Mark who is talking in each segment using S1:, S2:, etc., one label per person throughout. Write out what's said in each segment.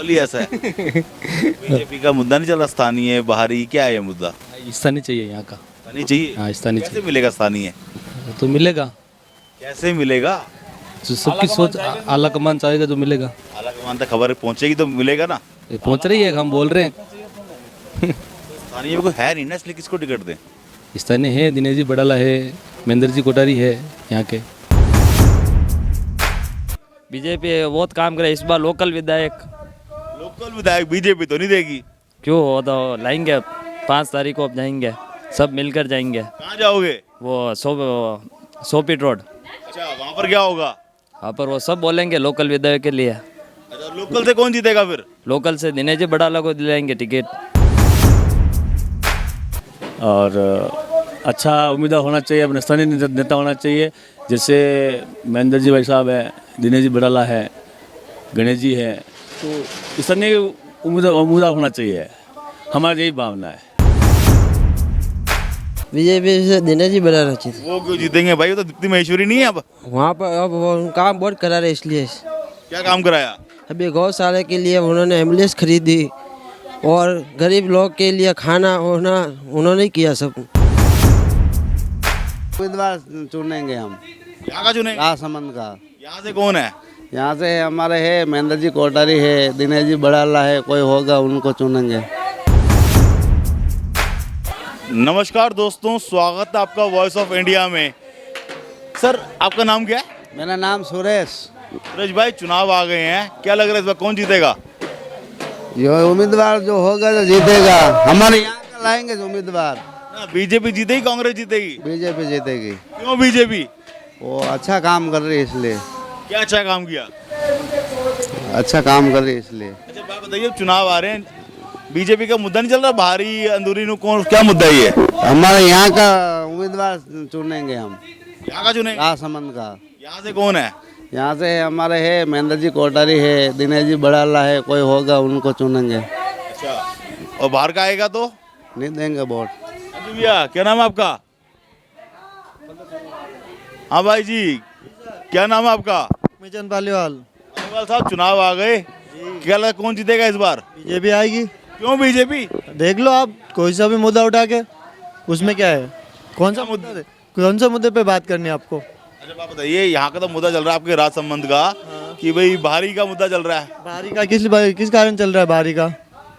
S1: माहौल ही ऐसा है। बीजेपी का मुद्दा नहीं चल रहा, स्थानीय बाहरी, क्या है ये मुद्दा?
S2: स्थानीय चाहिए यहाँ का।
S1: स्थानीय चाहिए।
S2: हाँ स्थानीय
S1: कैसे मिलेगा स्थानीय?
S2: चाहिए तो मिलेगा।
S1: कैसे मिलेगा?
S2: जो सबकी सोच आला कमान चाहेगा तो मिलेगा।
S1: हालांकि तक खबर पहुंचेगी तो मिलेगा ना।
S2: ये पहुँच रही है, हम बोल रहे हैं।
S1: स्थानीय में कोई है नहीं ना, इसलिए किसको टिकट दें?
S2: स्थानीय है, दिनेश जी बड़ाला है, महेंद्र जी कोठारी है यहाँ के।
S3: बीजेपी बहुत काम करे इस बार। लोकल विधायक
S1: लोकल विधायक बीजेपी तो नहीं देगी।
S3: क्यों, वो तो लाएंगे 5 तारीख को, अब जाएंगे सब मिलकर जाएंगे।
S1: कहाँ जाओगे?
S3: वो सोपीट रोड,
S1: अच्छा, वहाँ पर क्या होगा?
S3: वहाँ पर वो सब बोलेंगे लोकल विधायक के लिए।
S1: अच्छा, लोकल से कौन जीतेगा फिर?
S3: लोकल से दिनेश जी बड़ाला को दिलाएंगे टिकट।
S4: और अच्छा उम्मीदवार होना चाहिए, अपने स्थानीय नेता होना चाहिए। जैसे महेंद्र जी भाई साहब है, दिनेश जी बड़ाला है, गणेश जी है, तो स्थानीय उम्मीदवार होना चाहिए, हमारी यही भावना है।
S5: बीजेपी से दिनेश जी बड़ा रचित।
S1: वो क्यों जीतेंगे भाई? वो तो दीप्ति महेश्वरी नहीं है अब।
S5: वहाँ पर अब वो काम बहुत करा रहे, इसलिए
S1: क्या काम कराया?
S5: अभी गौशाला के लिए उन्होंने एम्बुलेंस खरीदी और गरीब लोग के लिए खाना होना उन्होंने किया सब।
S6: उम्मीदवार चुनेंगे हम।
S1: यहाँ का चुनेंगे?
S6: राजसमंद का।
S1: यहाँ से कौन है?
S6: यहाँ से हमारे है महेंद्र जी कोठारी है, दिनेश जी बड़ाला है, कोई होगा उनको चुनेंगे।
S1: नमस्कार दोस्तों, स्वागत है आपका वॉइस ऑफ इंडिया में। सर, आपका नाम क्या है?
S6: मेरा नाम सुरेश।
S1: सुरेश भाई, चुनाव आ गए हैं, क्या लग रहा है इस बार कौन जीतेगा?
S6: ये उम्मीदवार जो होगा तो जीतेगा, हमारे यहाँ का लाएंगे जो उम्मीदवार।
S1: ना, बीजेपी जीतेगी, कांग्रेस जीतेगी?
S6: बीजेपी जीतेगी।
S1: क्यों बीजेपी?
S6: वो अच्छा काम कर रही है इसलिए।
S1: क्या अच्छा काम किया?
S6: अच्छा काम कर रही है इसलिए।
S1: अच्छा बात बताइए, चुनाव आ रहे हैं, बीजेपी का मुद्दा नहीं चल रहा, बाहरी अंदरूनी कौन, क्या मुद्दा है ये?
S6: हमारे यहाँ का उम्मीदवार चुनेंगे हम।
S1: यहाँ का चुनेंगे?
S6: राजसमंद का।
S1: यहाँ से कौन है?
S6: यहाँ से हमारे है महेंद्र जी कोठारी है, दिनेश जी बड़ाला है, कोई होगा उनको चुनेंगे।
S1: अच्छा, और बाहर का आएगा तो
S6: नहीं देंगे वोट।
S1: अजी भैया, क्या नाम है आपका? हाँ भाई जी, क्या नाम है आपका?
S7: मिचन पालीवाल।
S1: पालीवाल साहब, चुनाव आ गए, क्या लगता है कौन जीतेगा इस बार?
S7: बीजेपी आएगी।
S1: क्यों बीजेपी?
S7: देख लो आप, कोई सा भी मुद्दा उठा के, उसमें क्या है? कौन सा मुद्दे पे बात करनी है आपको?
S1: अच्छा बात बताइए, यहाँ का तो मुद्दा चल रहा है आपके राज संबंध का, कि भाई बाहरी का मुद्दा चल रहा है।
S7: बाहरी का किस कारण चल रहा है? बाहरी का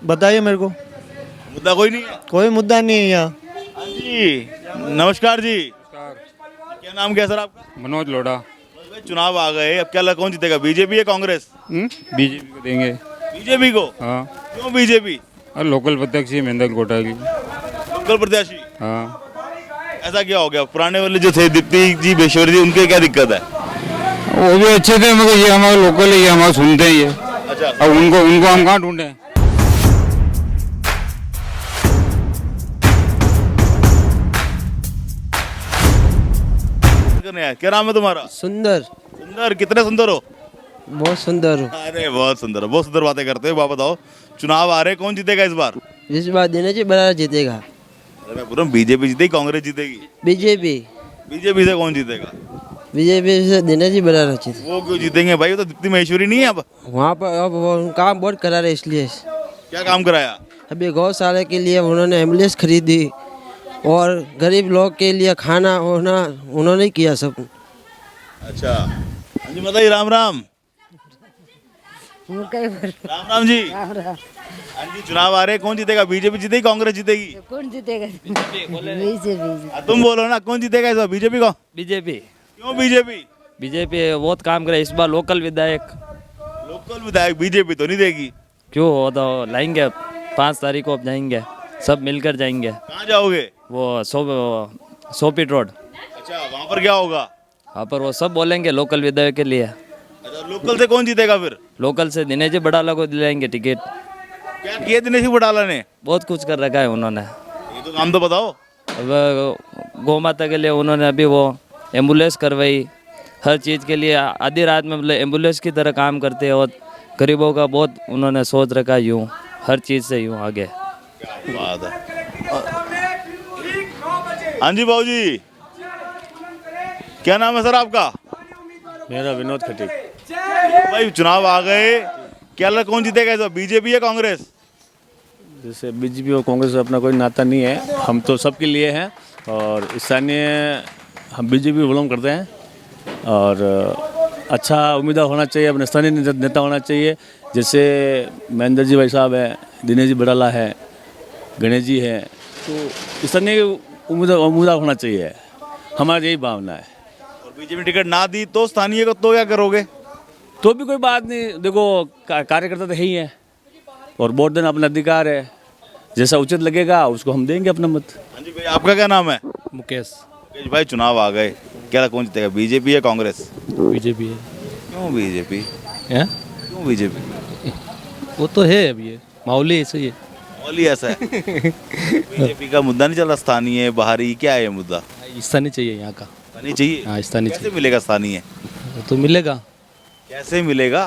S7: बताइए मेरे को।
S1: मुद्दा कोई नहीं है?
S7: कोई मुद्दा नहीं है यहाँ।
S1: हाँ जी, नमस्कार जी। क्या नाम क्या है सर आपका?
S8: मनोज लोढ़ा।
S1: भाई, चुनाव आ गए, अब क्या कौन जीतेगा, बीजेपी या कांग्रेस?
S8: बीजेपी को देंगे।
S1: बीजेपी को?
S8: हाँ।
S1: क्यों बीजेपी?
S8: और लोकल प्रत्याशी महेंद्र कोठारी।
S1: लोकल प्रत्याशी?
S8: हाँ।
S1: ऐसा क्या हो गया? पुराने वाले जो थे दीप्ति जी महेश्वरी जी, उनके क्या दिक्कत है?
S8: वो भी अच्छे थे, मगर ये हमारे लोकल है, ये हमारे सुनते हैं ये।
S1: अच्छा,
S8: अब उनको हम कहाँ ढूंढे?
S1: क्या नाम है तुम्हारा?
S5: सुंदर।
S1: सुंदर, कितने सुंदर हो?
S5: बहुत सुंदर हो।
S1: अरे बहुत सुंदर, बहुत सुंदर बातें करते हो। बात बताओ, चुनाव आ रहे हैं, कौन जीतेगा इस बार?
S5: इस बार दिनेश जी बड़ा जीतेगा।
S1: अरे मैं पूछ रहा हूँ, बीजेपी जीतेगी, कांग्रेस जीतेगी?
S5: बीजेपी।
S1: बीजेपी से कौन जीतेगा?
S5: बीजेपी से दिनेश जी बड़ा रचित।
S1: वो क्यों जीतेंगे भाई? वो तो दीप्ति महेश्वरी नहीं है अब।
S5: वहाँ पर अब वो काम बहुत करा रहे, इसलिए
S1: क्या काम कराया?
S5: अभी गौशाला के लिए उन्होंने एम्बुलेंस खरीदी और गरीब लोग के लिए खाना होना उन्होंने किया सब।
S1: अच्छा, हाँ जी बताइए। राम राम। राम राम जी। हाँ जी, चुनाव आ रहे हैं, कौन जीतेगा, बीजेपी जीतेगी, कांग्रेस जीतेगी?
S9: कौन जीतेगा? बीजेपी।
S1: तुम बोलो ना, कौन जीतेगा इस बार, बीजेपी को?
S3: बीजेपी।
S1: क्यों बीजेपी?
S3: बीजेपी बहुत काम करे इस बार। लोकल विधायक
S1: लोकल विधायक बीजेपी तो नहीं देगी।
S3: क्यों, वो तो लाएंगे 5 तारीख को, अब जाएंगे सब मिलकर जाएंगे।
S1: कहाँ जाओगे?
S3: वो सोपीट रोड।
S1: अच्छा, वहाँ पर क्या होगा?
S3: वहाँ पर वो सब बोलेंगे लोकल विधायक के लिए।
S1: अच्छा, लोकल से कौन जीतेगा फिर?
S3: लोकल से दिनेश जी बड़ाला को दिलाएंगे टिकट।
S1: क्या किया दिनेश बड़ाला ने?
S3: बहुत कुछ कर रखा है उन्होंने।
S1: ये तो काम तो बताओ।
S3: अब गौ माता के लिए उन्होंने अभी वो एम्बुलेंस करवाई, हर चीज़ के लिए आधी रात में मतलब एम्बुलेंस की तरह काम करते हैं, और गरीबों का बहुत उन्होंने सोच रखा है, यूँ हर चीज़ से यूँ आगे।
S1: क्या बात है। हाँ जी बाबू जी, क्या नाम है सर आपका?
S4: मेरा विनोद खटीक।
S1: भाई, चुनाव आ गए, क्या लग कौन जीतेगा इस बार, बीजेपी या कांग्रेस?
S4: जैसे बीजेपी और कांग्रेस से अपना कोई नाता नहीं है, हम तो सबके लिए हैं और स्थानीय हम बीजेपी बिलोंग करते हैं और अच्छा उम्मीदवार होना चाहिए, अपने स्थानीय नेता होना चाहिए। जैसे महेंद्र जी भाई साहब है, दिनेश जी बड़ाला है, गणेश जी है, तो स्थानीय उम्मीदवार होना चाहिए, हमारी यही भावना है।
S1: और बीजेपी टिकट ना दी तो स्थानीय को तो क्या करोगे?
S4: तो भी कोई बात नहीं, देखो कार्यकर्ता तो है ही है और वोट देना अपना अधिकार है, जैसा उचित लगेगा उसको हम देंगे अपना मत।
S1: हाँ जी भाई, आपका क्या नाम है?
S2: मुकेश।
S1: मुकेश भाई, चुनाव आ गए, क्या कौन जीतेगा, बीजेपी या कांग्रेस?
S2: बीजेपी है।
S1: क्यों बीजेपी?
S2: हैं?
S1: क्यों बीजेपी?
S2: वो तो है, अब ये माहौल ही ऐसे ही है।
S1: बोली ऐसा है। बीजेपी का मुद्दा नहीं चल रहा, स्थानीय बाहरी, क्या है ये मुद्दा?
S2: स्थानीय चाहिए यहाँ का।
S1: स्थानीय चाहिए?
S2: हाँ, स्थानीय
S1: कैसे
S2: चाहिए।
S1: मिलेगा स्थानीय?
S2: वो तो मिलेगा,
S1: कैसे मिलेगा?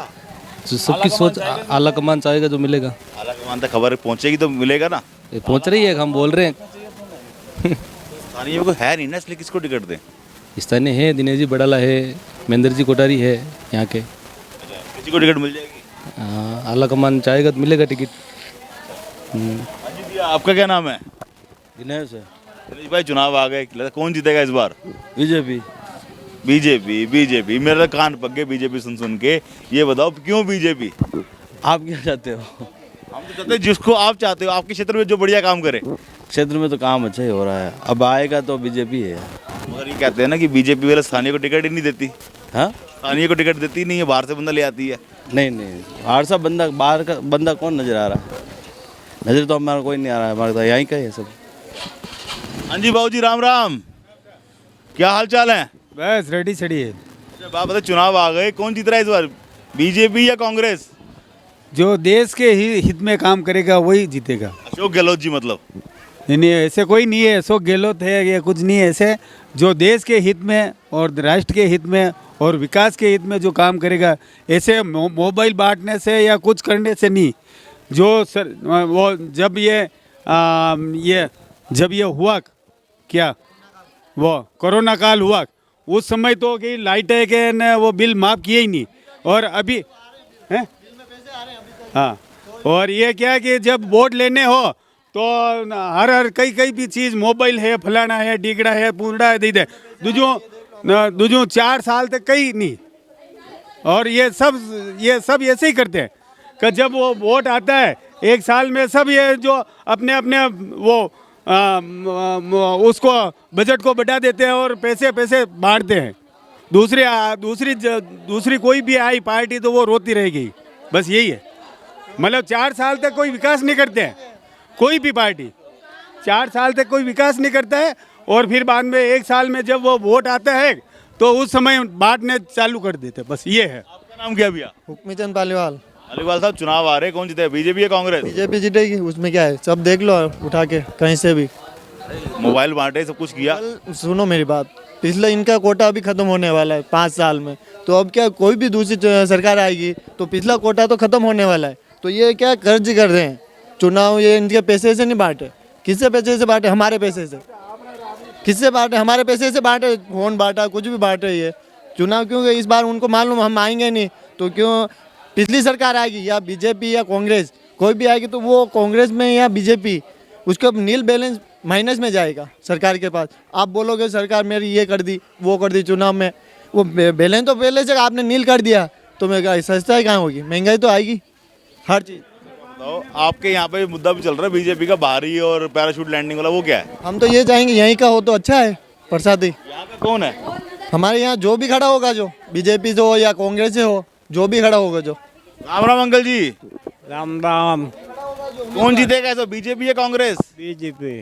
S2: जो सबकी सोच आला कमान चाहेगा जो मिलेगा।
S1: आला तक खबर पहुंचेगी तो मिलेगा ना।
S2: ये पहुँच रही है, हम बोल रहे हैं।
S1: स्थानीय को है नहीं ना, इसलिए किसको टिकट दें?
S2: स्थानीय है, दिनेश जी बड़ाला है, महेंद्र जी कोठारी है यहाँ के।
S1: किसी को टिकट मिल जाएगी?
S2: हाँ, आला कमान चाहेगा तो मिलेगा टिकट।
S1: हाँ जी भैया, आपका क्या नाम है?
S6: दिनेश है।
S1: दिनेश भाई, चुनाव आ गए, कौन जीतेगा इस बार?
S6: बीजेपी।
S1: बीजेपी बीजेपी, मेरा कान पक गए बीजेपी सुन सुन के। ये बताओ क्यों बीजेपी?
S6: आप क्या चाहते हो?
S1: हम तो चाहते हैं जिसको आप चाहते हो, आपके क्षेत्र में जो बढ़िया काम करे।
S6: क्षेत्र में तो काम अच्छा ही हो रहा है, अब आएगा तो बीजेपी है।
S1: मगर ये कहते हैं ना कि बीजेपी वाले स्थानीय को टिकट ही नहीं देती।
S6: हाँ,
S1: स्थानीय को टिकट देती नहीं है, बाहर से बंदा ले आती है।
S6: नहीं, बाहर सा बंदा, बाहर का बंदा कौन नजर आ रहा है? नजर तो हमारा कोई नहीं आ रहा है, हमारा तो यहीं का ही है सब।
S1: हाँ जी बाबू जी, राम राम, क्या हाल चाल है?
S8: बस रेडी सड़ी है।
S1: अच्छा बात बताओ, चुनाव आ गए, कौन जीत रहा है इस बार, बीजेपी या कांग्रेस?
S8: जो देश के हित में काम करेगा वही जीतेगा।
S1: अशोक गहलोत जी मतलब?
S8: नहीं, ऐसे कोई नहीं है, अशोक गहलोत है या कुछ नहीं है। ऐसे जो देश के हित में और राष्ट्र के हित में और विकास के हित में जो काम करेगा, ऐसे मोबाइल बांटने से या कुछ करने से नहीं। जो वो जब ये हुआ क्या, वो कोरोना काल हुआ, उस समय तो कि लाइटें के न वो बिल माफ़ किए ही नहीं, और अभी हैं, हाँ, और ये क्या कि जब वोट लेने हो तो हर कई भी चीज़, मोबाइल है, फलाना है, डिगड़ा है, पूरा है, दे दूजो 4 साल तक कहीं नहीं। और ये सब ऐसे ही करते हैं कि जब वो वोट आता है 1 साल में सब ये जो अपने वो उसको बजट को बढ़ा देते हैं और पैसे बांटते हैं। दूसरी कोई भी आई पार्टी तो वो रोती रहेगी, बस यही है। मतलब 4 साल तक कोई विकास नहीं करते हैं, कोई भी पार्टी 4 साल तक कोई विकास नहीं करता है, और फिर बाद में 1 साल में जब वो वोट आता है तो उस समय बांटने चालू कर देते हैं, बस ये है।
S1: आपका नाम क्या भैया?
S7: हुक्मीचंद पालीवाल।
S1: अलीवाल साहब, चुनाव आ रहे, कौन जीतेगा, बीजेपी या कांग्रेस?
S7: बीजेपी जीतेगी, उसमें क्या है, सब देख लो उठा के कहीं से भी।
S1: मोबाइल बांटे, सब कुछ किया।
S7: सुनो मेरी बात, पिछले इनका कोटा अभी खत्म होने वाला है 5 साल में, तो अब क्या कोई भी दूसरी सरकार आएगी तो पिछला कोटा तो खत्म होने वाला है, तो ये क्या कर्ज कर रहे हैं चुनाव, ये इनके पैसे से नहीं बांटे। किससे पैसे से बांटे? हमारे पैसे से। किससे बांटे? हमारे पैसे से बांटे, फोन बांटा, कुछ भी बांटे। ये चुनाव क्योंकि इस बार उनको मालूम हम आएंगे नहीं, तो क्यों पिछली सरकार आएगी या बीजेपी या कांग्रेस कोई भी आएगी तो वो कांग्रेस में या बीजेपी, उसका नील बैलेंस माइनस में जाएगा सरकार के पास। आप बोलोगे सरकार मेरी ये कर दी, वो कर दी, चुनाव में वो बैलेंस तो पहले से आपने नील कर दिया, तो मैं क्या सस्ता कहाँ होगी, महंगाई तो आएगी हर चीज़।
S1: तो आपके यहाँ पे मुद्दा भी चल रहा है बीजेपी का, बाहरी और पैराशूट लैंडिंग वाला, वो क्या है?
S7: हम तो ये चाहेंगे यहीं का हो तो अच्छा है। प्रसादी
S1: यहाँ का कौन है?
S7: हमारे यहाँ जो भी खड़ा होगा, जो बीजेपी से हो या कांग्रेस से हो, जो भी खड़ा होगा जो।
S1: राम राम अंकल जी,
S8: राम राम।
S1: कौन जीतेगा, बीजेपी या कांग्रेस?
S8: बीजेपी।